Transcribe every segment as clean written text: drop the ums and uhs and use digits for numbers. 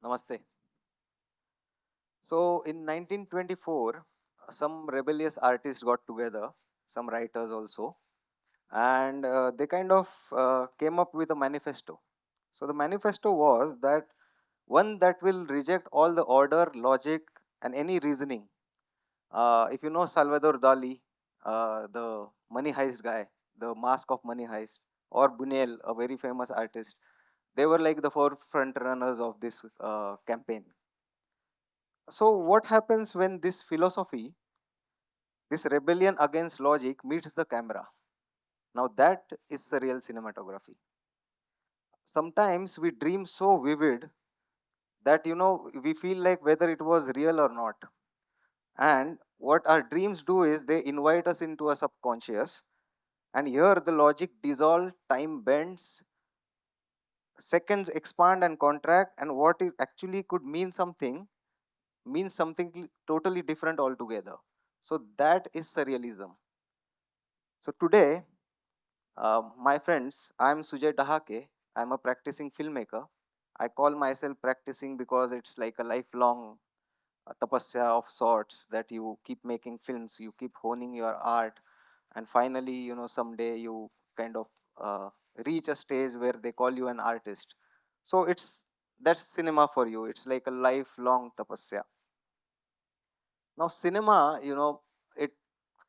Namaste. So in 1924, some rebellious artists got together, some writers also, and they kind of came up with a manifesto. So the manifesto was that one that will reject all the order, logic, and any reasoning. If you know Salvador Dali, the money heist guy, the mask of money heist, or Buñuel, a very famous artist, they were like the forefront runners of this campaign. So what happens when this philosophy, this rebellion against logic meets the camera? Now that is surreal cinematography. Sometimes we dream so vivid that we feel like whether it was real or not. And what our dreams do is they invite us into a subconscious, and here the logic dissolves, time bends, seconds expand and contract, and what it actually could mean something means something totally different altogether. So that is surrealism. So today, my friends, I'm Sujay Dahake. I'm a practicing filmmaker. I call myself practicing because it's like a lifelong tapasya of sorts that you keep making films, you keep honing your art, and finally, someday you kind of reach a stage where they call you an artist. So that's cinema for you. It's like a lifelong tapasya. Now, cinema, it's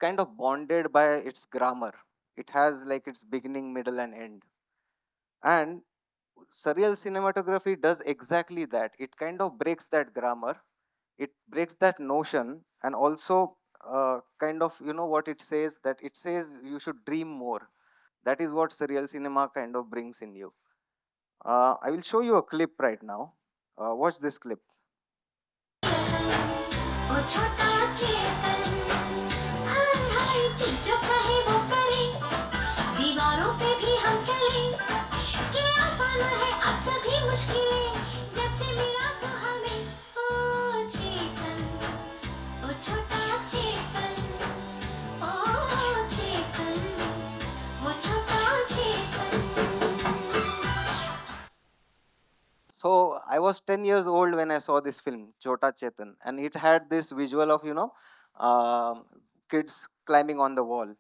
kind of bonded by its grammar. It has like its beginning, middle, and end. And surreal cinematography does exactly that. It kind of breaks that grammar, it breaks that notion, and also kind of, what it says, that it says you should dream more. That is what surreal cinema kind of brings in you. I will show you a clip right now. Watch this clip. ओ छोटा चेतन हाय हाय तू जो कहे वो करे दीवारों पे भी हम चले कि आसान है अब सभी मुश्किलें जब से मिला तो हमें ओ चेतन ओ छोटा चेतन ओ चेतन वो छोटा चेतन So I was 10 years old when I saw this film, Chota Chetan, and it had this visual of, kids climbing on the wall.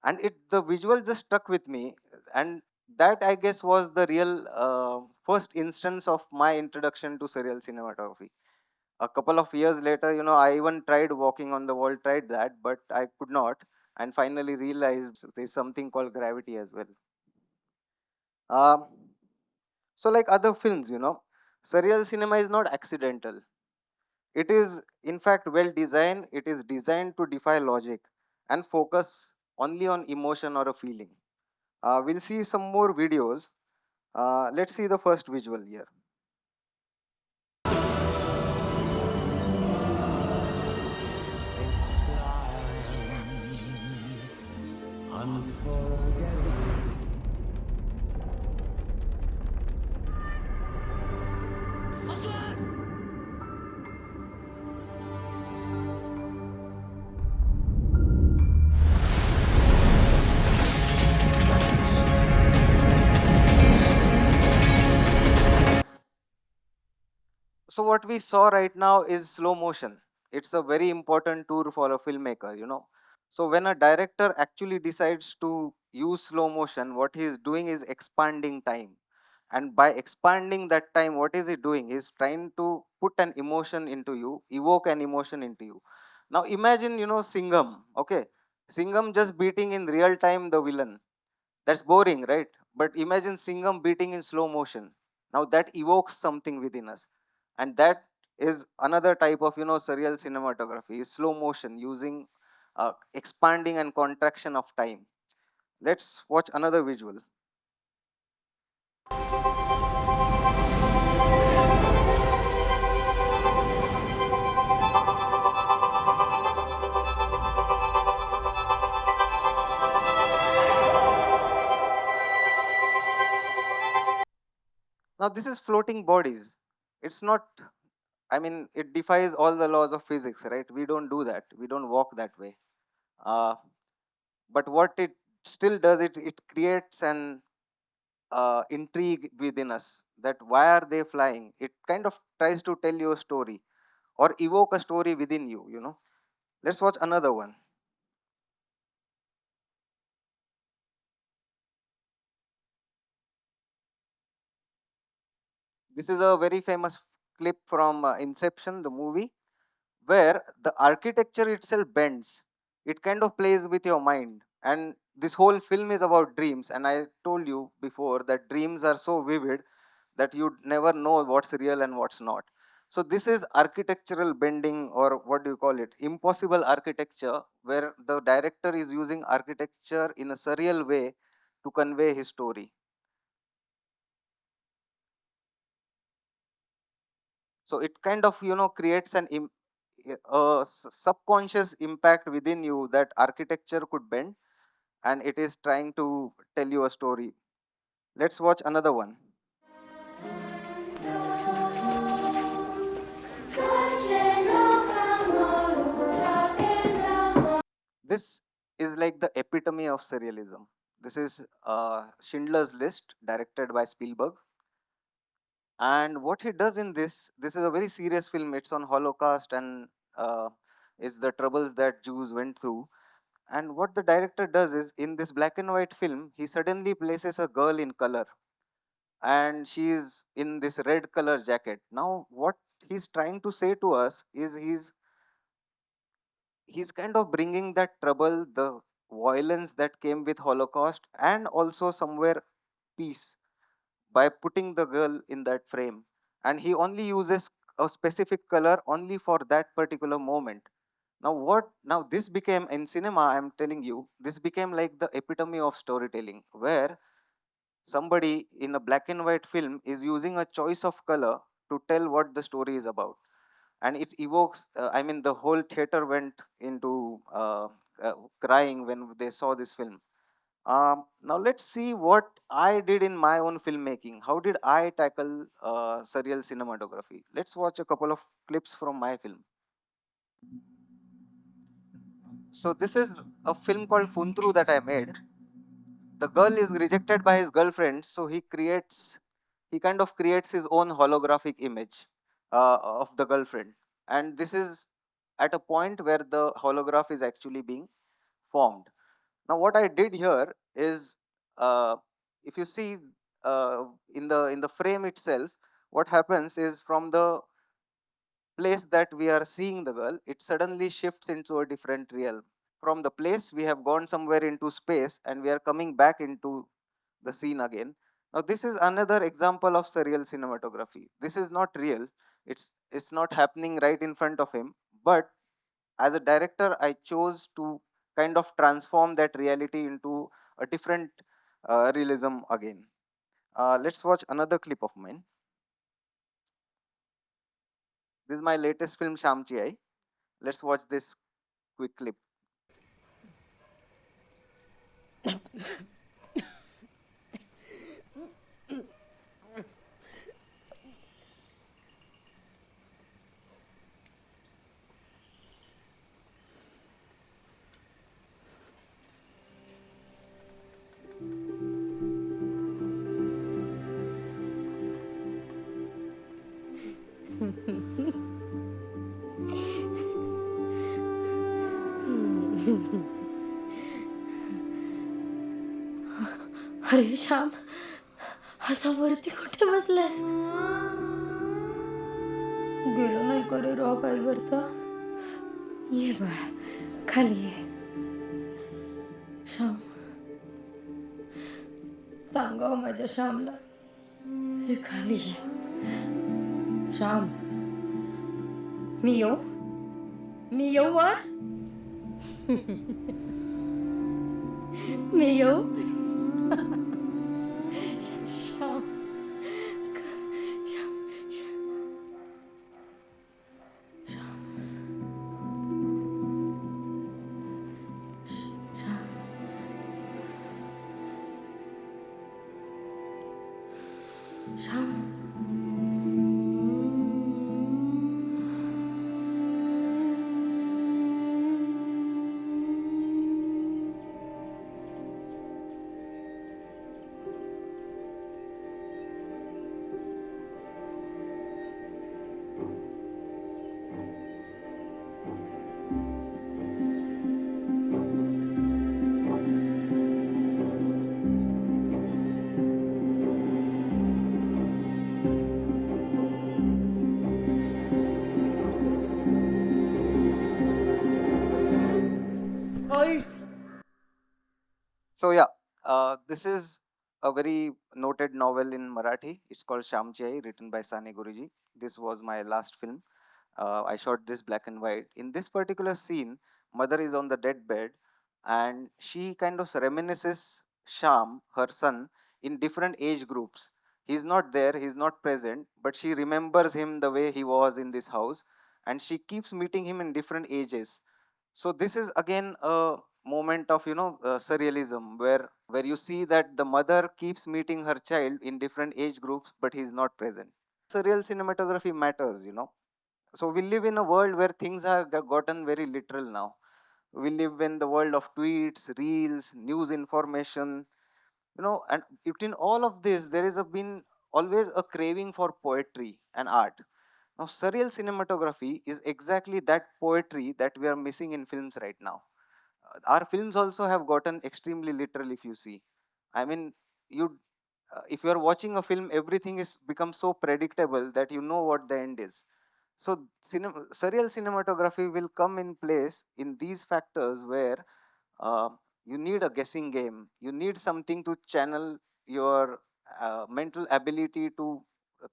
And the visual just stuck with me. And that, I guess, was the real first instance of my introduction to surreal cinematography. A couple of years later, I even tried walking on the wall, tried that, but I could not. And finally realized there's something called gravity as well. Um, so, like other films, surreal cinema is not accidental. It is, in fact, well designed. It is designed to defy logic and focus only on emotion or a feeling. We'll see some more videos. Let's see the first visual here. So what we saw right now is slow motion. It's a very important tool for a filmmaker. So when a director actually decides to use slow motion, what he is doing is expanding time. And by expanding that time, what is he doing? He's trying to put an emotion into you, evoke an emotion into you. Now imagine, Singham, okay? Singham just beating in real time the villain. That's boring, right? But imagine Singham beating in slow motion. Now that evokes something within us. And that is another type of, surreal cinematography, is slow motion using expanding and contraction of time. Let's watch another visual. Now this is floating bodies. It's not, I mean, it defies all the laws of physics, right? We don't do that. We don't walk that way. Uh, but what it still does, it creates an intrigue within us, that why are they flying. It kind of tries to tell you a story or evoke a story within you. Let's watch another one. This is a very famous clip from Inception, the movie, where the architecture itself bends. It kind of plays with your mind. And this whole film is about dreams. And I told you before that dreams are so vivid that you never know what's real and what's not. So this is architectural bending, or what do you call it? Impossible architecture, where the director is using architecture in a surreal way to convey his story. So it kind of creates a subconscious impact within you that architecture could bend, and it is trying to tell you a story. Let's watch another one. This is like the epitome of surrealism. This is Schindler's List, directed by Spielberg. And what he does in this is a very serious film. It's on Holocaust, and is the troubles that Jews went through. And what the director does is, in this black and white film, he suddenly places a girl in color, and she is in this red color jacket. Now, what he's trying to say to us is he's kind of bringing that trouble, the violence that came with Holocaust, and also somewhere peace, by putting the girl in that frame. And he only uses a specific color only for that particular moment. Now this became, in cinema, I'm telling you, this became like the epitome of storytelling, where somebody in a black and white film is using a choice of color to tell what the story is about. And it evokes, I mean, the whole theater went into crying when they saw this film. Now let's see what I did in my own filmmaking. How did I tackle surreal cinematography? Let's watch a couple of clips from my film. So this is a film called Funtru that I made. The girl is rejected by his girlfriend, so he kind of creates his own holographic image of the girlfriend. And this is at a point where the holograph is actually being formed. Now what I did here is, uh, if you see, in the frame itself, what happens is, from the place that we are seeing the girl, it suddenly shifts into a different realm. From the place, we have gone somewhere into space, and we are coming back into the scene again. Now this is another example of surreal cinematography. This is not real. It's not happening right in front of him, but as a director, I chose to kind of transform that reality into a different realism again. Let's watch another clip of mine. This is my latest film, Shamchi Ai. Let's watch this quick clip. अरे श्याम, असा वरती कुठे बसलास? गेलो नाही का रे rock आईवरचा? ये बाळ, खाली ये. श्याम, सांगाव माझ्या श्यामला, हे खाली ये. श्याम, मी येऊ? मी येऊ वर? मी येऊ? Shyam, Shyam, Shyam, Shyam, Shyam. So yeah, this is a very noted novel in Marathi. It's called Shamchi Ai, written by Sane Guruji. This was my last film. I shot this black and white. In this particular scene, mother is on the deathbed, and she kind of reminisces Sham, her son, in different age groups. He's not there, he's not present, but she remembers him the way he was in this house, and she keeps meeting him in different ages. So this is again a moment of surrealism, where you see that the mother keeps meeting her child in different age groups, but he's not present. Surreal cinematography matters. So we live in a world where things have gotten very literal now. We live in the world of tweets, reels, news information. And between all of this there is been always a craving for poetry and art. Now surreal cinematography is exactly that poetry that we are missing in films right now. Our films also have gotten extremely literal, if you see. I mean, you if you are watching a film, everything is become so predictable that you know what the end is. So surreal cinematography will come in place in these factors where uh, you need a guessing game. You need something to channel your mental ability to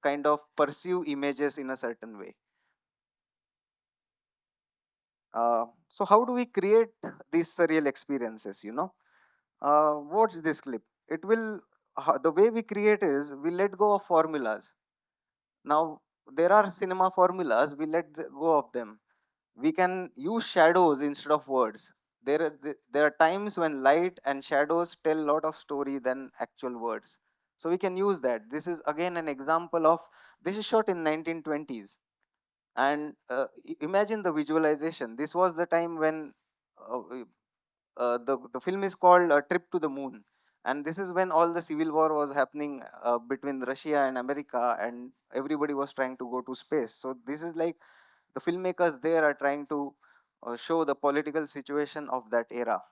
kind of pursue images in a certain way. So how do we create these surreal experiences? Watch this clip. It will The way we create is we let go of formulas. Now there are cinema formulas. We go of them. We can use shadows instead of words. There are times when light and shadows tell a lot of story than actual words. So we can use that. This is again an example of, this is shot in 1920s. And imagine the visualization. This was the time when the film is called A Trip to the Moon. And this is when all the civil war was happening between Russia and America, and everybody was trying to go to space. So this is like the filmmakers there are trying to show the political situation of that era.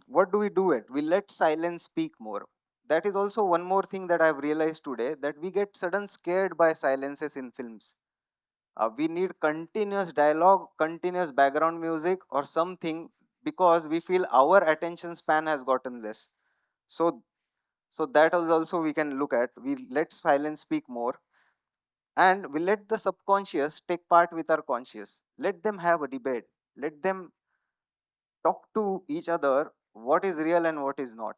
What do we do it? We let silence speak more. That is also one more thing that I've realized today, that we get sudden scared by silences in films. We need continuous dialogue, continuous background music, or something, because we feel our attention span has gotten less. So, so that is also we can look at. We let silence speak more, and we let the subconscious take part with our conscious. Let them have a debate. Let them talk to each other. What is real and what is not?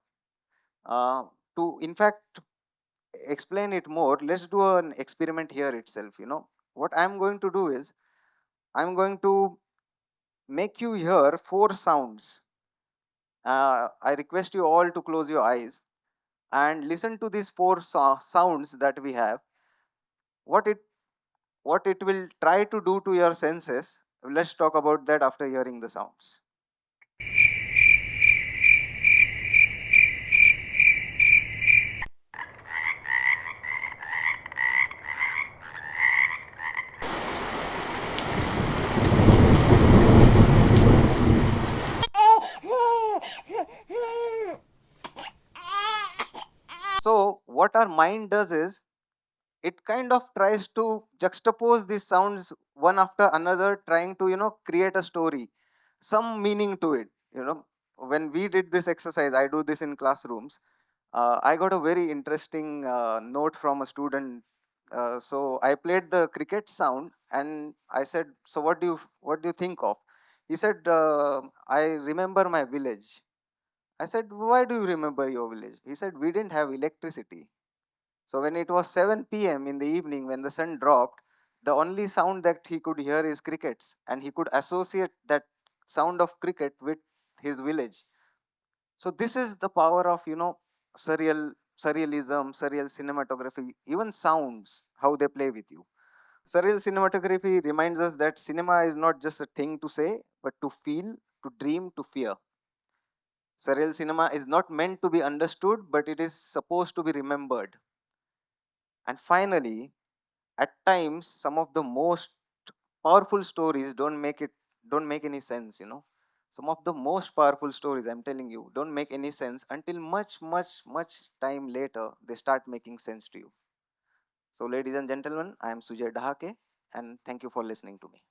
To in fact explain it more, let's do an experiment here itself. What I'm going to do is, I'm going to make you hear four sounds. I request you all to close your eyes and listen to these four sounds that we have. What it what it will try to do to your senses. Let's talk about that after hearing the sounds. So what our mind does is, it kind of tries to juxtapose these sounds one after another, trying to create a story, some meaning to it. When we did this exercise, I do this in classrooms. I got a very interesting note from a student. So I played the cricket sound and I said, "So what do you think of?" He said, "I remember my village." I said, "Why do you remember your village?" He said, "We didn't have electricity. So when it was 7 p.m. in the evening, when the sun dropped, the only sound that he could hear is crickets, and he could associate that sound of cricket with his village." So this is the power of surrealism, surreal cinematography, even sounds, how they play with you. Surreal cinematography reminds us that cinema is not just a thing to say, but to feel, to dream, to fear. Surreal cinema is not meant to be understood, but it is supposed to be remembered. And finally, at times, some of the most powerful stories don't make any sense. Some of the most powerful stories, I'm telling you, don't make any sense until much, much, much time later they start making sense to you. So, ladies and gentlemen, I am Sujay Dahake, and thank you for listening to me.